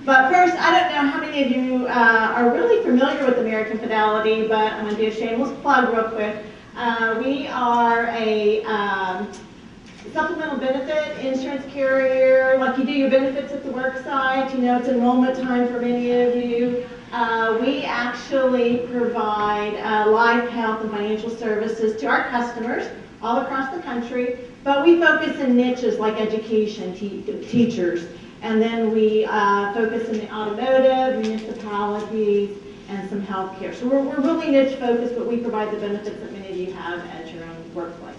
But first, I don't know how many of you are really familiar with American Fidelity, but I'm going to do a shameless plug real quick. We are a supplemental benefit insurance carrier. Like you do your benefits at the work site, you know it's enrollment time for many of you. We actually provide life, health, and financial services to our customers all across the country, but we focus in niches like education, teachers, and then we focus in the automotive, municipalities, and some healthcare. So we're really niche focused, but we provide the benefits that many of you have at your own workplace.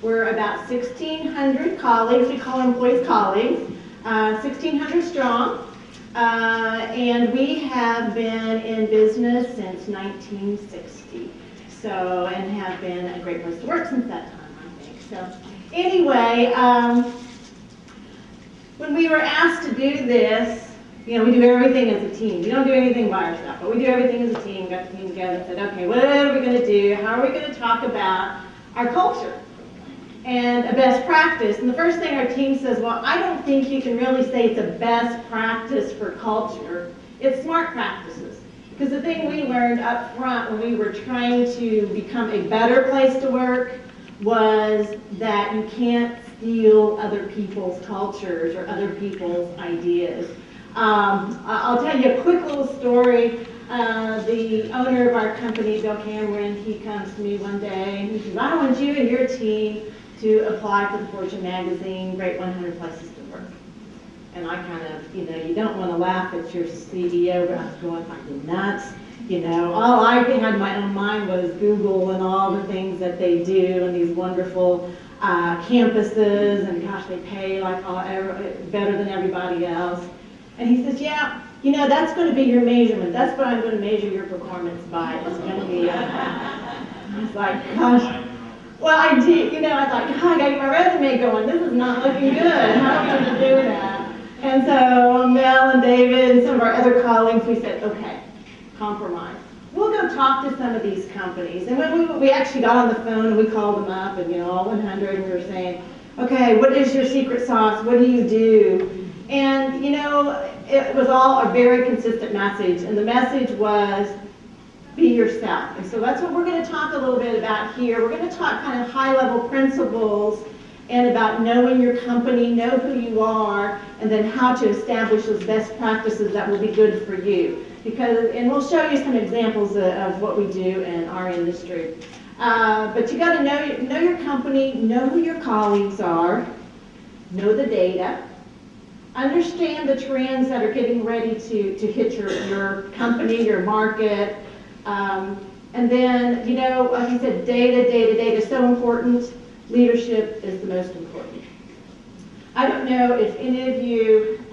We're about 1,600 colleagues. We call our employees colleagues, 1,600 strong. And we have been in business since 1960. So, and have been a great place to work since that time, I think. So, anyway, when we were asked to do this, you know, we do everything as a team. We don't do anything by ourselves, but we do everything as a team. Got the team together and said, okay, what are we going to do? How are we going to talk about our culture and a best practice? And the first thing our team says, well, I don't think you can really say it's a best practice for culture. It's smart practices. Because the thing we learned up front when we were trying to become a better place to work was that you can't steal other people's cultures or other people's ideas. I'll tell you a quick little story. The owner of our company, Bill Cameron, he comes to me one day and he says, I want you and your team to apply for the Fortune magazine Great 100 Places to Work. And I kind of, you know, you don't want to laugh at your CEO, but I was going, are you nuts? You know, all I had in my own mind was Google and all the things that they do and these wonderful campuses, and gosh, they pay like better than everybody else. And he says, yeah, you know, that's going to be your measurement. That's what I'm going to measure your performance by. It's going to be, I was like, gosh. Well, I did, you know, I thought, God, I got to get my resume going. This is not looking good. How am I going to do that? And so Mel and David and some of our other colleagues, we said, okay, compromise. We'll go talk to some of these companies. And when we actually got on the phone and we called them up, and, you know, all 100, and we were saying, okay, what is your secret sauce? What do you do? And, you know, it was all a very consistent message. And the message was, be yourself. And so that's what we're going to talk a little bit about here. We're going to talk kind of high-level principles and about knowing your company, know who you are, and then how to establish those best practices that will be good for you. And we'll show you some examples of what we do in our industry. But you got to know your company, know who your colleagues are, know the data, understand the trends that are getting ready to hit your company, your market. And then, you know, like I said, data is so important. Leadership is the most important. I don't know if any of you,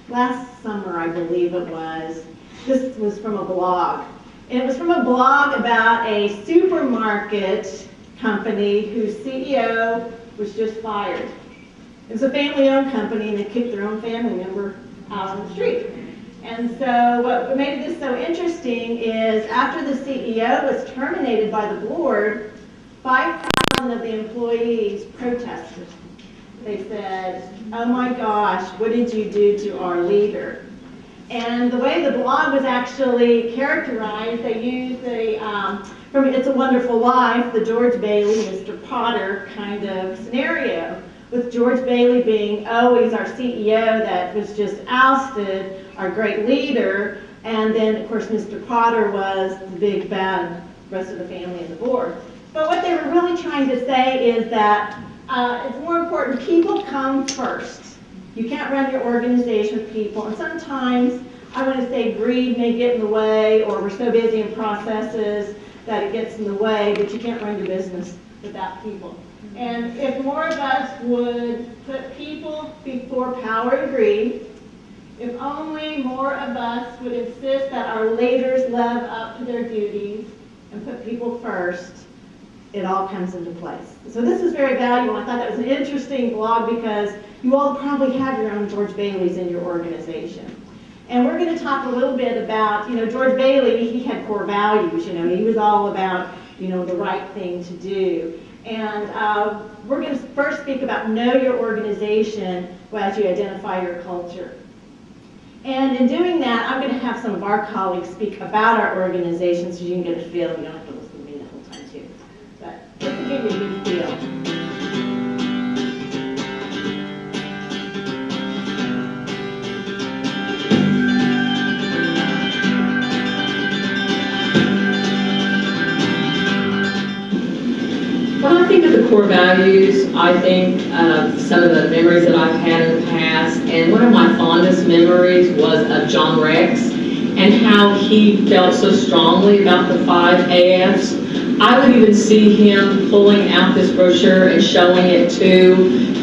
last summer I believe it was, this was from a blog. And it was from a blog about a supermarket company whose CEO was just fired. It was a family-owned company and they kicked their own family member out on the street. And so what made this so interesting is after the CEO was terminated by the board, 5,000 of the employees protested. They said, oh my gosh, what did you do to our leader? And the way the blog was actually characterized, they used from It's a Wonderful Life, the George Bailey, Mr. Potter kind of scenario, with George Bailey being, oh, he's our CEO that was just ousted, our great leader, and then, of course, Mr. Potter was the big bad rest of the family and the board. But what they were really trying to say is that it's more important, people come first. You can't run your organization with people, and sometimes, I want to say greed may get in the way, or we're so busy in processes that it gets in the way, but you can't run your business without people. And if more of us would put people before power and greed, if only more of us would insist that our leaders live up to their duties and put people first, it all comes into place. So this is very valuable. I thought that was an interesting blog because you all probably have your own George Baileys in your organization. And we're going to talk a little bit about, you know, George Bailey, he had core values, you know, he was all about, you know, the right thing to do. And we're going to first speak about know your organization as you identify your culture. And in doing that, I'm going to have some of our colleagues speak about our organization so you can get a feel. You don't have to listen to me the whole time, too. But just to give you a good feel. When I think of the core values, I think of some of the memories that I've had in the past, and one of my fondest memories was of John Rex and how he felt so strongly about the 5 AFs. I would even see him pulling out this brochure and showing it to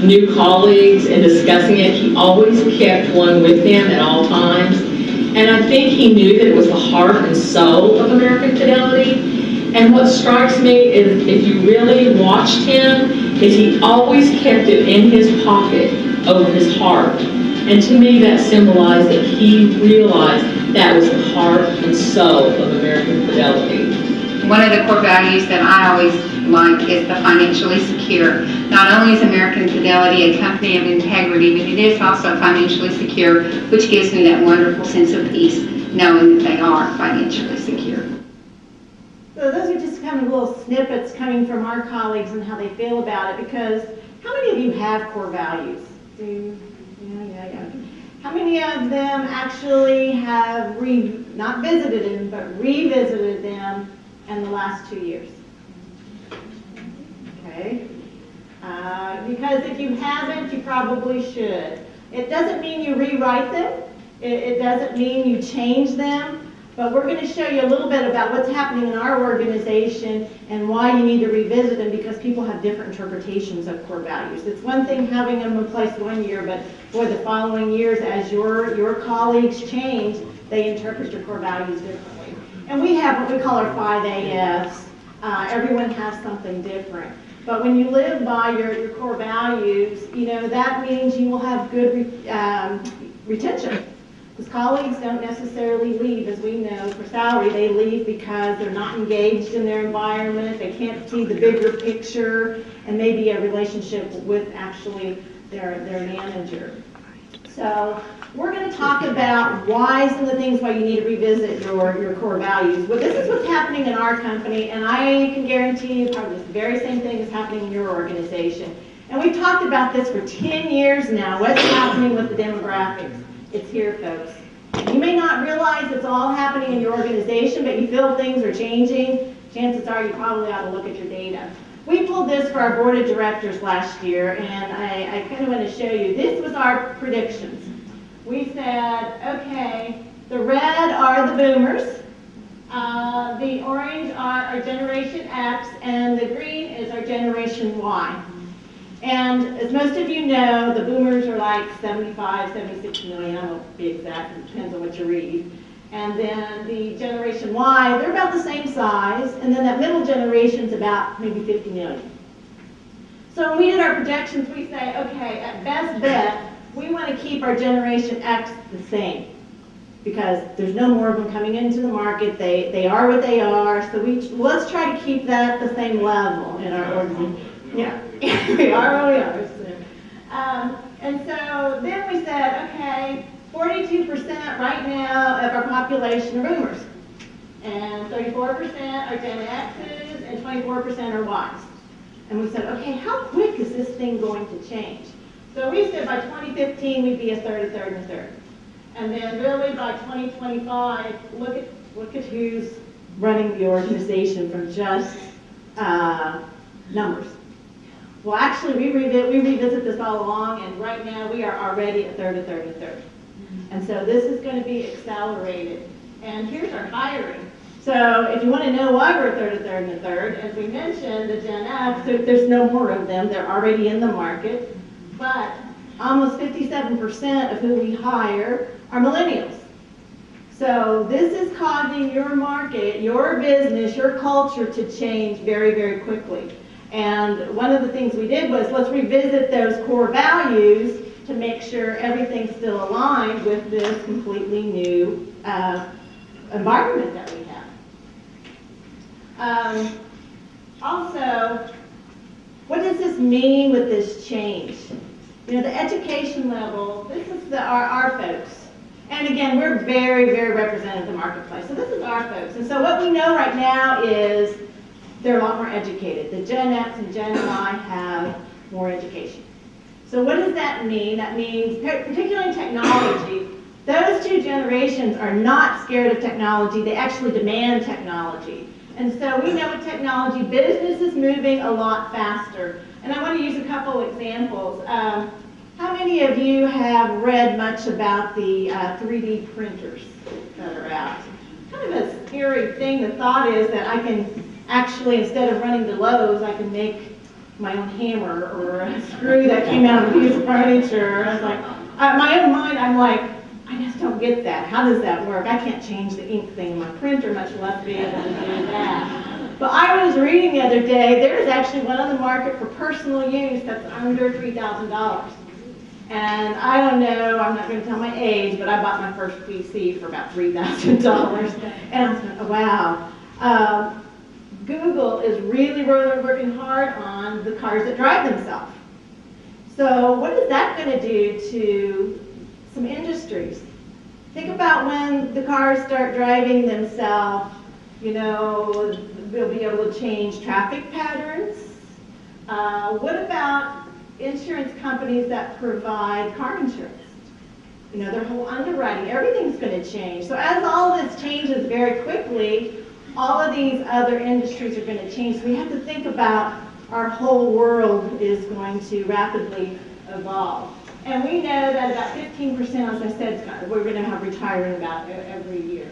new colleagues and discussing it. He always kept one with him at all times, and I think he knew that it was the heart and soul of American Fidelity. And what strikes me is, if you really watched him, is he always kept it in his pocket over his heart. And to me, that symbolized that he realized that was the heart and soul of American Fidelity. One of the core values that I always like is the financially secure. Not only is American Fidelity a company of integrity, but it is also financially secure, which gives me that wonderful sense of peace, knowing that they are financially secure. So those are just kind of little snippets coming from our colleagues and how they feel about it, because how many of you have core values? Yeah. How many of them actually have not visited them, but revisited them in the last 2 years? Okay. Because if you haven't, you probably should. It doesn't mean you rewrite them. It doesn't mean you change them. But we're going to show you a little bit about what's happening in our organization and why you need to revisit them, because people have different interpretations of core values. It's one thing having them in place 1 year, but for the following years, as your colleagues change, they interpret your core values differently. And we have what we call our 5 AFs. Everyone has something different. But when you live by your core values, that means you will have good retention. Because colleagues don't necessarily leave, as we know, for salary. They leave because they're not engaged in their environment, they can't see the bigger picture, and maybe a relationship with actually their manager. So we're going to talk about why some of the things why you need to revisit your core values. Well, this is what's happening in our company, and I can guarantee you probably the very same thing is happening in your organization. And we've talked about this for 10 years now, what's happening with the demographics. It's here, folks. You may not realize it's all happening in your organization, but you feel things are changing. Chances are you probably ought to look at your data. We pulled this for our board of directors last year, and I kind of want to show you. This was our predictions. We said, okay, the red are the boomers, the orange are our Generation X, and the green is our Generation Y. And as most of you know, the boomers are like 75, 76 million. I won't be exact, it depends on what you read. And then the Generation Y, they're about the same size. And then that middle generation's about maybe 50 million. So when we did our projections, we say, okay, at best bet, we want to keep our Generation X the same, because there's no more of them coming into the market. They are what they are. So let's try to keep that the same level in our organization. Yeah, we are what we are. And so then we said, okay, 42% right now of our population are boomers, and 34% are Gen X's, and 24% are Ys. And we said, okay, how quick is this thing going to change? So we said by 2015 we'd be a third, a third, and a third. And then really by 2025, look at who's running the organization from just numbers. Well, actually, we revisit this all along, and right now we are already a third, a third, a third. And so this is going to be accelerated. And here's our hiring. So if you want to know why we're a third, a third, and a third, as we mentioned, the Gen X, there's no more of them. They're already in the market. But almost 57% of who we hire are millennials. So this is causing your market, your business, your culture to change very, very quickly. And one of the things we did was let's revisit those core values to make sure everything's still aligned with this completely new environment that we have. Also, what does this mean with this change? The education level, this is our folks. And again, we're very, very represented in the marketplace. So this is our folks. And so what we know right now is they're a lot more educated. The Gen X and Gen Y have more education. So what does that mean? That means, particularly in technology, those two generations are not scared of technology. They actually demand technology. And so we know with technology, business is moving a lot faster. And I want to use a couple examples. How many of you have read much about the 3D printers that are out? Kind of a scary thing. The thought is that I can actually, instead of running to Lowe's, I can make my own hammer or a screw that came out of a piece of furniture. I was like, my own mind, I'm like, I just don't get that. How does that work? I can't change the ink thing in my printer, much less be able to do that. But I was reading the other day, there's actually one on the market for personal use that's under $3,000. And I don't know, I'm not going to tell my age, but I bought my first PC for about $3,000. And I was like, oh, wow. Google is really, really working hard on the cars that drive themselves. So what is that going to do to some industries? Think about when the cars start driving themselves, you know, they'll be able to change traffic patterns. What about insurance companies that provide car insurance? You know, their whole underwriting, everything's going to change. So as all this changes very quickly, all of these other industries are going to change. So we have to think about our whole world is going to rapidly evolve. And we know that about 15%, as I said, we're going to have retiring about every year.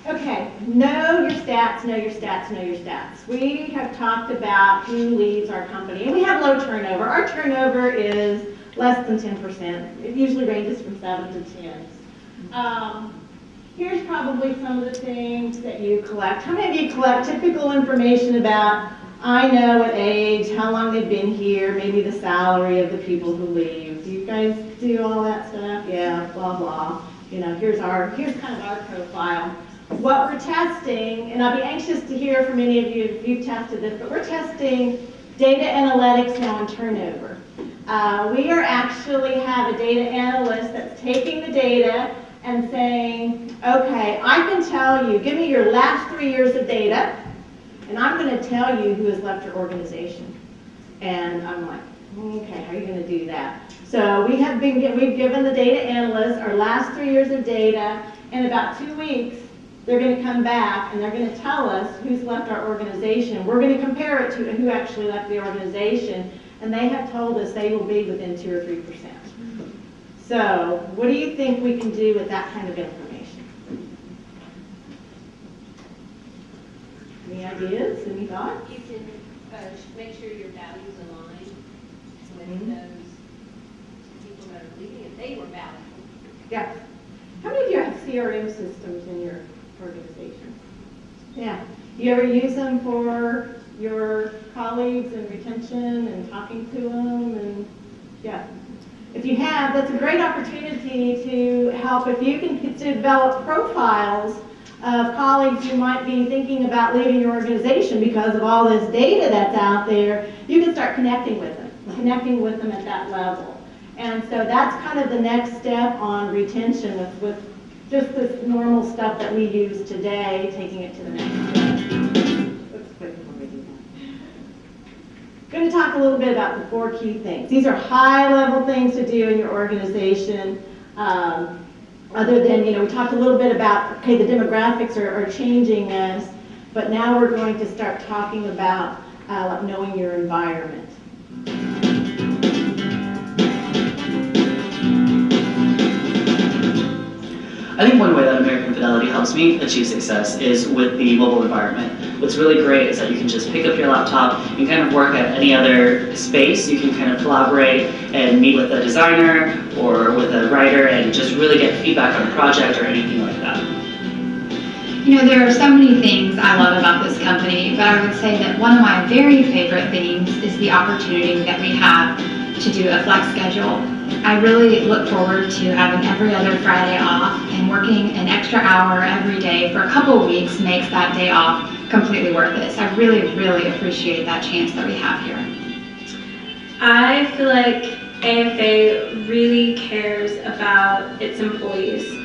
Okay, know your stats, know your stats, know your stats. We have talked about who leaves our company, and we have low turnover. Our turnover is less than 10%. It usually ranges from 7 to 10. Here's probably some of the things that you collect. How many of you collect typical information about, I know what age, how long they've been here, maybe the salary of the people who leave? Do you guys do all that stuff? Yeah, blah, blah. You know, here's kind of our profile. What we're testing, and I'll be anxious to hear from any of you if you've tested this, but we're testing data analytics now on turnover. We are actually have a data analyst that's taking the data and saying, okay, I can tell you, give me your last 3 years of data, and I'm going to tell you who has left your organization. And I'm like, okay, how are you going to do that? So we've given the data analyst our last 3 years of data. In about 2 weeks, they're going to come back and they're going to tell us who's left our organization. We're going to compare it to who actually left the organization, and they have told us they will be within 2 or 3%. So what do you think we can do with that kind of information? Any ideas? Any thoughts? You can make sure your values align with those people that are leading, if they were valuable. Yeah. How many of you have CRM systems in your organization? Yeah. You ever use them for your colleagues and retention and talking to them? And yeah. If you have, that's a great opportunity to help. If you can develop profiles of colleagues who might be thinking about leaving your organization because of all this data that's out there, you can start connecting with them at that level. And so that's kind of the next step on retention with just this normal stuff that we use today, taking it to the next step. I'm going to talk a little bit about the 4 key things. These are high-level things to do in your organization. Other than, we talked a little bit about, okay, the demographics are changing us, but now we're going to start talking about knowing your environment. I think one way that American Fidelity helps me achieve success is with the mobile environment. What's really great is that you can just pick up your laptop, you can kind of work at any other space, you can kind of collaborate and meet with a designer or with a writer and just really get feedback on a project or anything like that. There are so many things I love about this company, but I would say that one of my very favorite things is the opportunity that we have to do a flex schedule. I really look forward to having every other Friday off, and working an extra hour every day for a couple of weeks makes that day off completely worth it. So I really, really appreciate that chance that we have here. I feel like AFA really cares about its employees.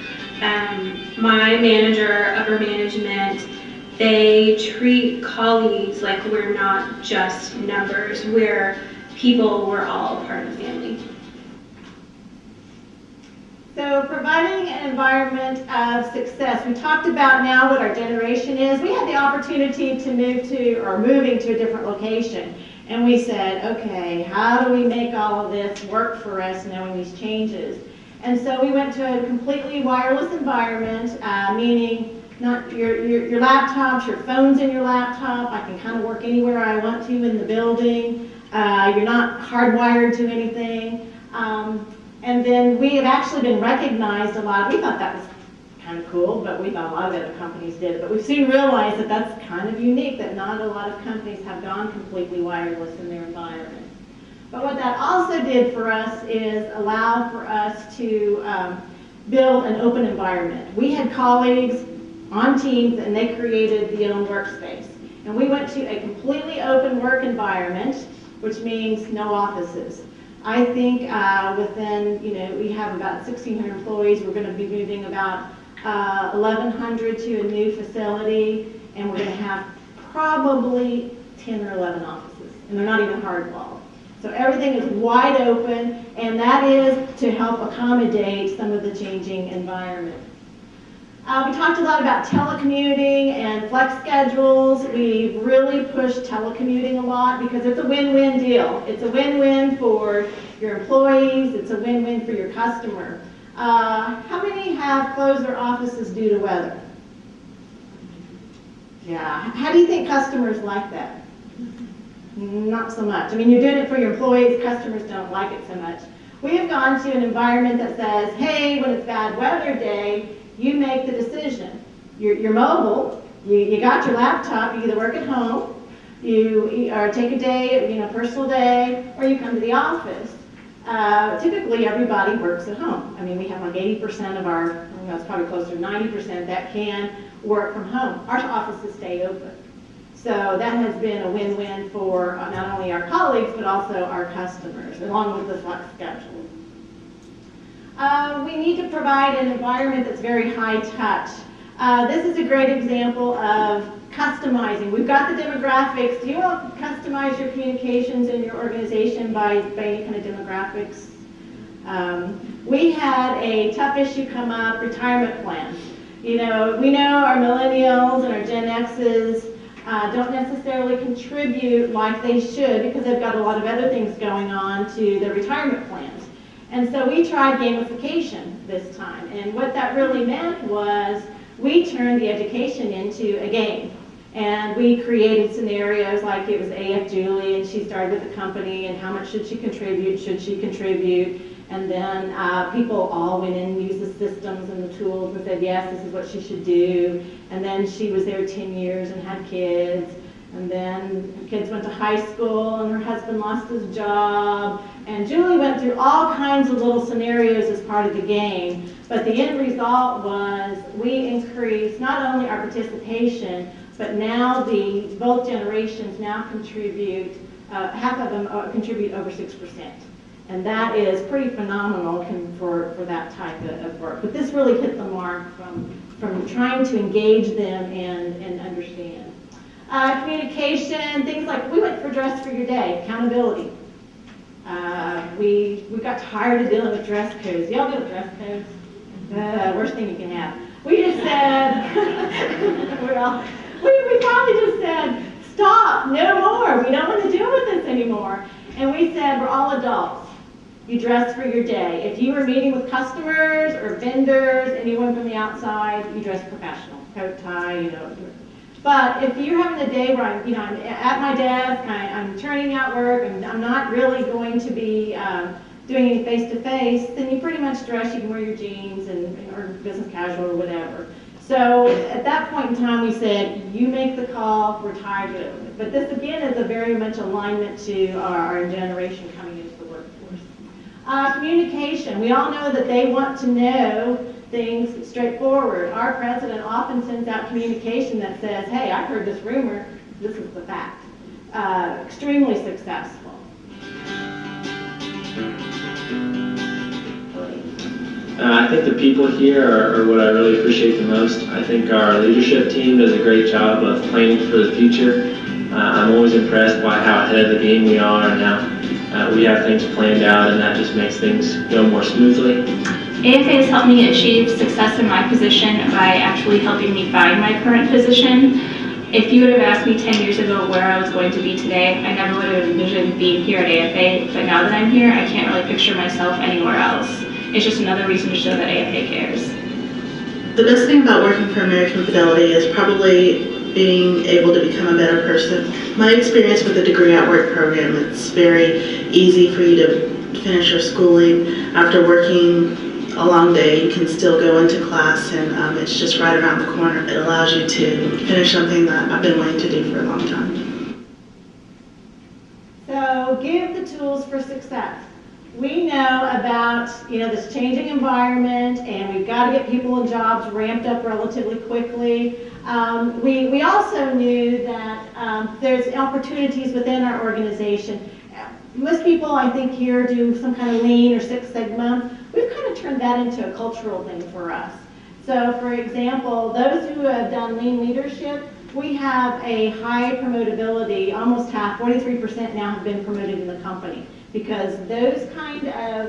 My manager, upper management, they treat colleagues like we're not just numbers, we're people, we're all a part of the family. So providing an environment of success. We talked about now what our generation is. We had the opportunity to moving to a different location. And we said, okay, how do we make all of this work for us knowing these changes? And so we went to a completely wireless environment, meaning not your laptops, your phone's in your laptop. I can kind of work anywhere I want to in the building. You're not hardwired to anything. And then we have actually been recognized a lot. We thought that was kind of cool, but we thought a lot of other companies did. But we've soon realized that that's kind of unique, that not a lot of companies have gone completely wireless in their environment. But what that also did for us is allow for us to build an open environment. We had colleagues on teams and they created the own workspace. And we went to a completely open work environment, which means no offices. I think within, we have about 1,600 employees. We're going to be moving about 1,100 to a new facility, and we're going to have probably 10 or 11 offices, and they're not even hard-walled. So everything is wide open, and that is to help accommodate some of the changing environment. We talked a lot about telecommuting and flex schedules. We've really pushed telecommuting a lot because it's a win-win deal. It's a win-win for your employees. It's a win-win for your customer. How many have closed their offices due to weather? Yeah. How do you think customers like that? Not so much. I mean, you're doing it for your employees. Customers don't like it so much. We have gone to an environment that says, hey, when it's bad weather day, you make the decision. You're mobile. You got your laptop. You either work at home, or take a day, personal day, or you come to the office. Typically, everybody works at home. I mean, we have like 80% of our, it's probably closer to 90% that can work from home. Our offices stay open. So that has been a win-win for not only our colleagues, but also our customers, along with the flex schedule. We need to provide an environment that's very high touch. This is a great example of customizing. We've got the demographics. Do you want to customize your communications in your organization by any kind of demographics? We had a tough issue come up, retirement plans. We know our millennials and our Gen X's don't necessarily contribute like they should because they've got a lot of other things going on to their retirement plans. And so we tried gamification this time. And what that really meant was we turned the education into a game. And we created scenarios like it was AF Julie and she started with the company and how much should she contribute, and then people all went in and used the systems and the tools and said, yes, this is what she should do. And then she was there 10 years and had kids. And then her kids went to high school and her husband lost his job. And Julie went through all kinds of little scenarios as part of the game. But the end result was we increased not only our participation, but now both generations now contribute, half of them contribute over 6%. And that is pretty phenomenal for that type of work. But this really hit the mark from trying to engage them and understand. Communication, things like, we went for Dress for Your Day, accountability. We got tired of dealing with dress codes. Y'all deal with dress codes? Worst thing you can have. We just said, we finally just said, stop, no more. We don't want to deal with this anymore. And we said, we're all adults. You dress for your day. If you were meeting with customers or vendors, anyone from the outside, you dress professional. Coat, tie, But if you're having a day where I'm at my desk, I'm turning out work, and I'm not really going to be doing any face-to-face, then you pretty much dress. You can wear your jeans or business casual or whatever. So at that point in time, we said, you make the call, we're tired of it. But this, again, is a very much alignment to our generation coming into the workforce. Communication. We all know that they want to know things straightforward. Our president often sends out communication that says, hey, I've heard this rumor, this is the fact. Extremely successful. I think the people here are what I really appreciate the most. I think our leadership team does a great job of planning for the future. I'm always impressed by how ahead of the game we are and how we have things planned out, and that just makes things go more smoothly. AFA has helped me achieve success in my position by actually helping me find my current position. If you would have asked me 10 years ago where I was going to be today, I never would have envisioned being here at AFA, but now that I'm here, I can't really picture myself anywhere else. It's just another reason to show that AFA cares. The best thing about working for American Fidelity is probably being able to become a better person. My experience with the Degree at Work program, it's very easy for you to finish your schooling. After working a long day, you can still go into class, and it's just right around the corner. It allows you to finish something that I've been wanting to do for a long time. So give the tools for success. We know about, this changing environment, and we've got to get people in jobs ramped up relatively quickly. We also knew that there's opportunities within our organization. Most people, I think, here do some kind of Lean or Six Sigma. We've kind of turned that into a cultural thing for us. So, for example, those who have done Lean leadership, we have a high promotability. Almost half, 43% now have been promoted in the company, because those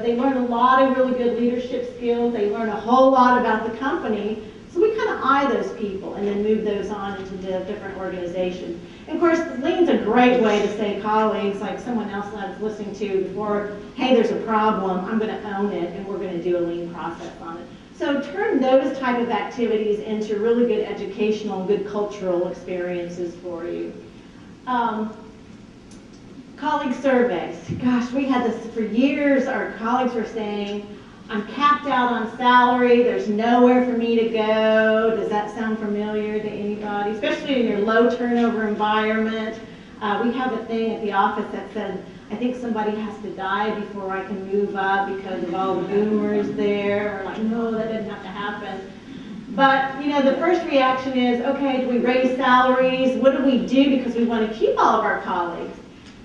they learn a lot of really good leadership skills. They learn a whole lot about the company. So we kind of eye those people and then move those on into the different organizations. And of course, Lean's a great way to say colleagues, like someone else that I was listening to before, hey, there's a problem, I'm going to own it, and we're going to do a Lean process on it. So turn those type of activities into really good educational and good cultural experiences for you. Colleague surveys. Gosh, we had this for years. Our colleagues were saying, I'm capped out on salary, there's nowhere for me to go. Does that sound familiar to anybody? Especially in your low turnover environment. We have a thing at the office that says, I think somebody has to die before I can move up because of all the boomers there. We're like, no, that doesn't have to happen. But, the first reaction is, okay, do we raise salaries? What do we do because we want to keep all of our colleagues?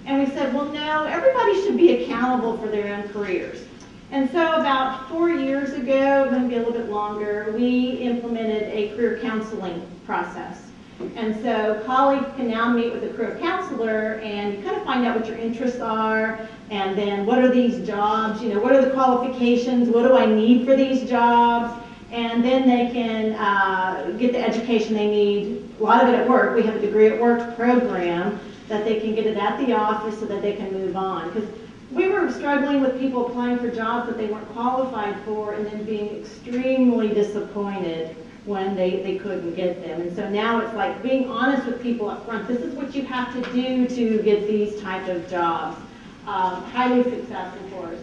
And we said, well, no, everybody should be accountable for their own careers. And so about 4 years ago, maybe a little bit longer, we implemented a career counseling process. And so colleagues can now meet with a career counselor and you kind of find out what your interests are, and then what are these jobs, what are the qualifications, what do I need for these jobs, and then they can get the education they need, a lot of it at work. We have a Degree at Work program that they can get it at the office so that they can move on. Because we were struggling with people applying for jobs that they weren't qualified for and then being extremely disappointed when they couldn't get them. And so now it's like being honest with people up front. This is what you have to do to get these type of jobs. Highly successful for us.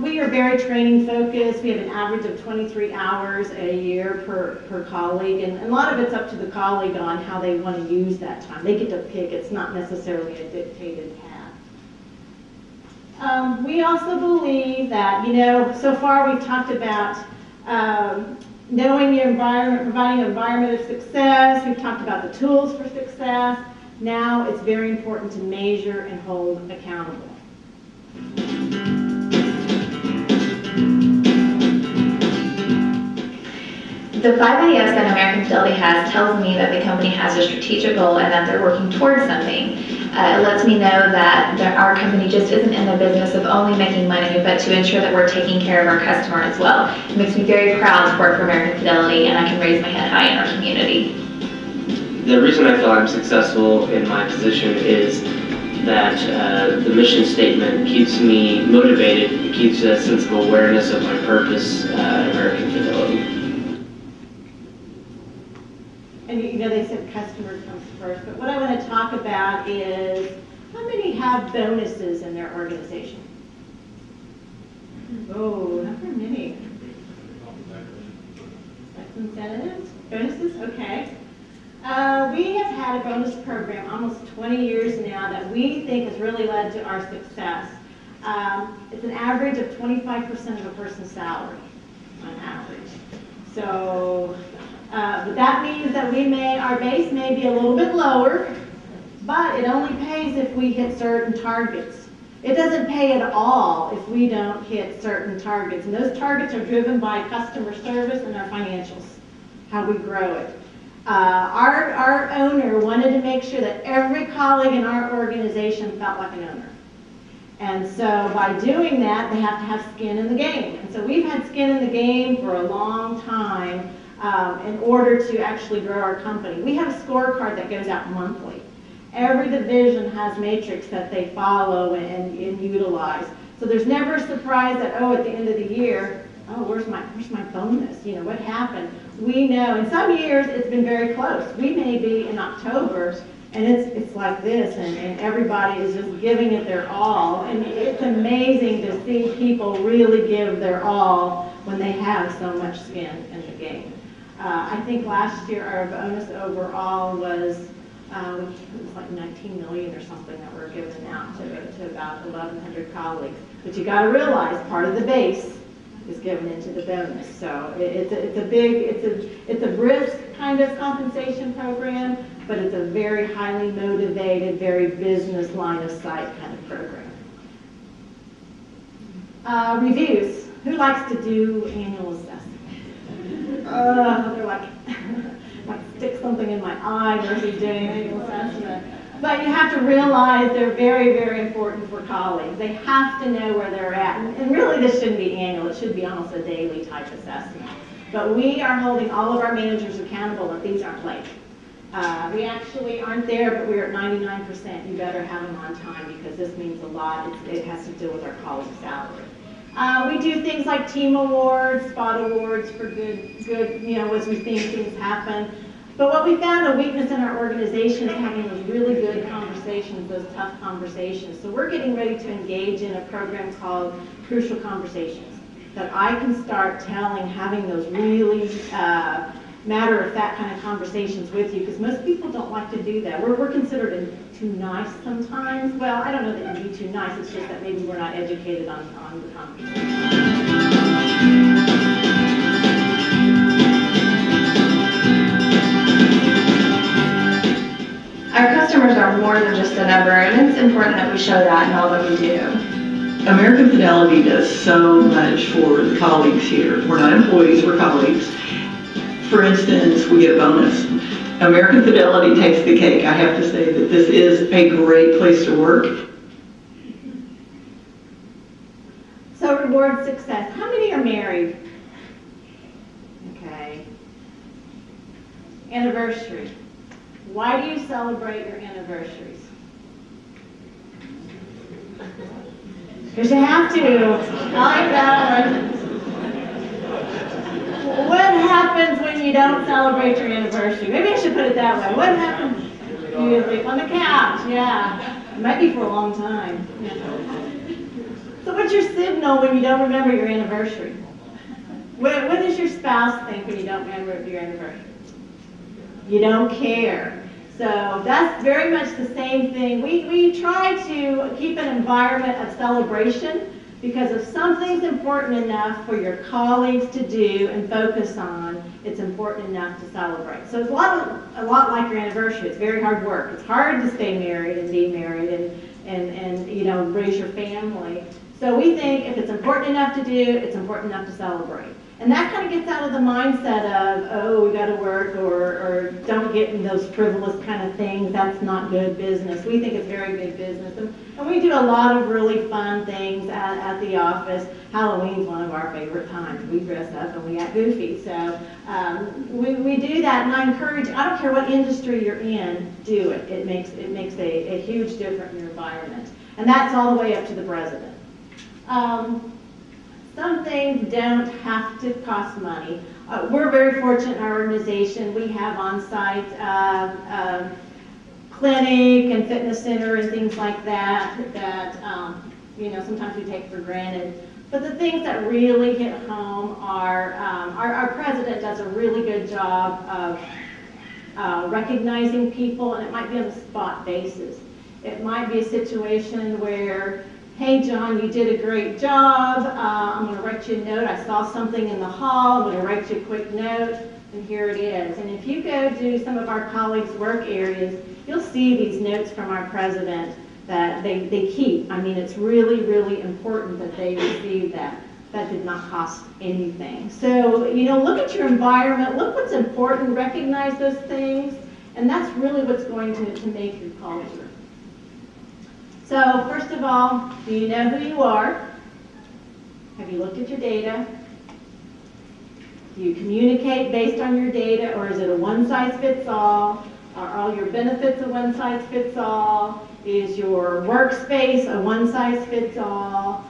We are very training focused. We have an average of 23 hours a year per colleague, and a lot of it's up to the colleague on how they want to use that time. They get to pick. It's not necessarily a dictated path. We also believe that, so far we've talked about knowing your environment, providing an environment of success. We've talked about the tools for success. Now it's very important to measure and hold accountable. The 5 AS that American Fidelity has tells me that the company has a strategic goal and that they're working towards something. It lets me know that our company just isn't in the business of only making money, but to ensure that we're taking care of our customer as well. It makes me very proud to work for American Fidelity, and I can raise my head high in our community. The reason I feel I'm successful in my position is that the mission statement keeps me motivated. It keeps a sense of awareness of my purpose at American Fidelity. And they said customer comes first, but what I want to talk about is how many have bonuses in their organization? Oh, not very many. That's incentives, bonuses, okay. We have had a bonus program almost 20 years now that we think has really led to our success. It's an average of 25% of a person's salary on average. So, but that means that our base may be a little bit lower, but it only pays if we hit certain targets. It doesn't pay at all if we don't hit certain targets. And those targets are driven by customer service and our financials, how we grow it. Our owner wanted to make sure that every colleague in our organization felt like an owner. And so by doing that, they have to have skin in the game. And so we've had skin in the game for a long time in order to actually grow our company. We have a scorecard that goes out monthly. Every division has matrix that they follow and utilize. So there's never a surprise that, oh, at the end of the year, oh, where's my bonus? You know, what happened? We know, in some years it's been very close. We may be in October and it's like this, and everybody is just giving it their all. And it's amazing to see people really give their all when they have so much skin in the game. I think last year our bonus overall was, it was like 19 million or something that we're giving out to about 1,100 colleagues. But you got to realize part of the base is given into the bonus. So it's a brisk kind of compensation program, but it's a very highly motivated, very business line of sight kind of program. Reviews. Who likes to do annual assessment? They're like stick something in my eye versus doing annual assessment. But you have to realize they're very, very important for colleagues. They have to know where they're at. And really this shouldn't be annual, it should be almost a daily type assessment. But we are holding all of our managers accountable that these aren't late. We actually aren't there, but we're at 99%. You better have them on time because this means a lot. It has to do with our colleagues' salary. We do things like team awards, spot awards for good, as we think things happen. But what we found a weakness in our organization is having those really good conversations, those tough conversations. So we're getting ready to engage in a program called Crucial Conversations that I can start having those really matter-of-fact kind of conversations with you, because most people don't like to do that. We're considered too nice sometimes. Well, I don't know that you'd be too nice, it's just that maybe we're not educated on the conversation. Our customers are more than just a number, and it's important that we show that in all that we do. American Fidelity does so much for the colleagues here. We're not employees, we're colleagues. For instance, we get a bonus. American Fidelity takes the cake. I have to say that this is a great place to work. So reward success. How many are married? Okay. Anniversary. Why do you celebrate your anniversaries? Because you have to. I like that one. What happens when you don't celebrate your anniversary? Maybe I should put it that way. What happens? You sleep on the couch, yeah. It might be for a long time. Yeah. So what's your signal when you don't remember your anniversary? What does your spouse think when you don't remember your anniversary? You don't care. So that's very much the same thing. We try to keep an environment of celebration, because if something's important enough for your colleagues to do and focus on, it's important enough to celebrate. So it's a lot like your anniversary. It's very hard work. It's hard to stay married and be married and raise your family. So we think if it's important enough to do, it's important enough to celebrate. And that kind of gets out of the mindset of, oh, we got to work, or don't get in those frivolous kind of things. That's not good business. We think it's very good business. And we do a lot of really fun things at the office. Halloween's one of our favorite times. We dress up and we act goofy. So we do that, and I encourage, I don't care what industry you're in, do it. It makes a huge difference in your environment. And that's all the way up to the president. Some things don't have to cost money. We're very fortunate in our organization. We have on-site clinic and fitness center and things like that sometimes we take for granted. But the things that really hit home are our president does a really good job of recognizing people, and it might be on a spot basis. It might be a situation where, hey, John, you did a great job. I'm going to write you a note. I saw something in the hall. I'm going to write you a quick note, and here it is. And if you go to some of our colleagues' work areas, you'll see these notes from our president that they keep. I mean, it's really, really important that they receive that. That did not cost anything. So, you know, look at your environment, look what's important, recognize those things, and that's really what's going to make your culture. So, first of all, do you know who you are? Have you looked at your data? Do you communicate based on your data, or is it a one-size-fits-all? Are all your benefits a one-size-fits-all? Is your workspace a one-size-fits-all?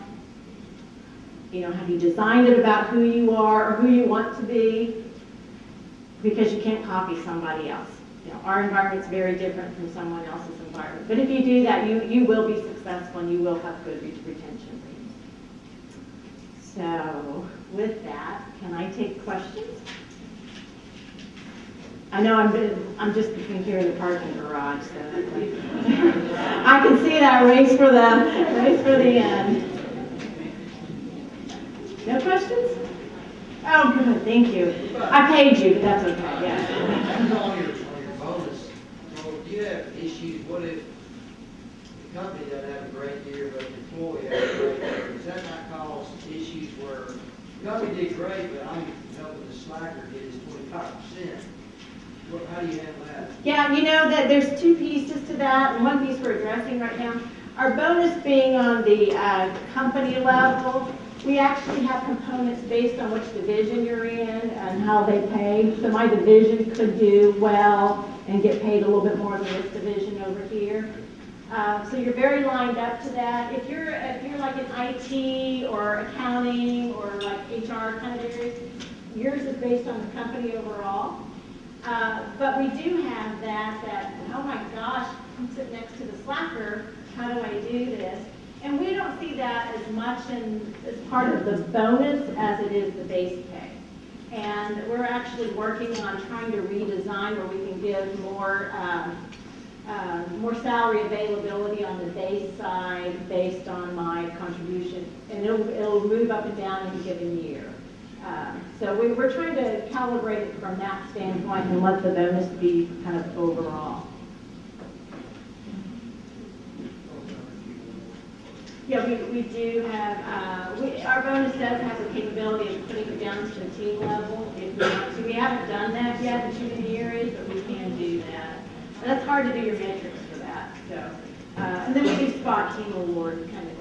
You know, have you designed it about who you are or who you want to be? Because you can't copy somebody else. You know, our environment's very different from someone else's environment. But if you do that, you will be successful and you will have good retention rates. So with that, can I take questions? I know I'm just between here and the parking garage, so I can see that race for the end. No questions? Oh, good, thank you. I paid you, but that's okay, yeah. On your bonus, do you have issues? What if the company doesn't have a great year, but the employee has a great year? Does that not cause issues where the company did great, but I'm helping the slacker get his 25%? How do you handle that? Yeah, you know that there's two pieces to that, and one piece we're addressing right now. Our bonus being on the company level, we actually have components based on which division you're in and how they pay. So my division could do well and get paid a little bit more than this division over here. So you're very lined up to that. If you're like in IT or accounting or like HR kind of areas, yours is based on the company overall. But we do have that, oh my gosh, I'm sitting next to the slacker, how do I do this? And we don't see that as much as part of the bonus as it is the base pay. And we're actually working on trying to redesign where we can give more salary availability on the base side based on my contribution. And it'll move up and down in a given year. So we're trying to calibrate it from that standpoint and let the bonus be kind of overall. Yeah, we do have, our bonus does have the capability of putting it down to the team level if we want to. We haven't done that yet in too many areas, but we can do that. And that's hard to do your metrics for that. So, and then we do spot team award kind of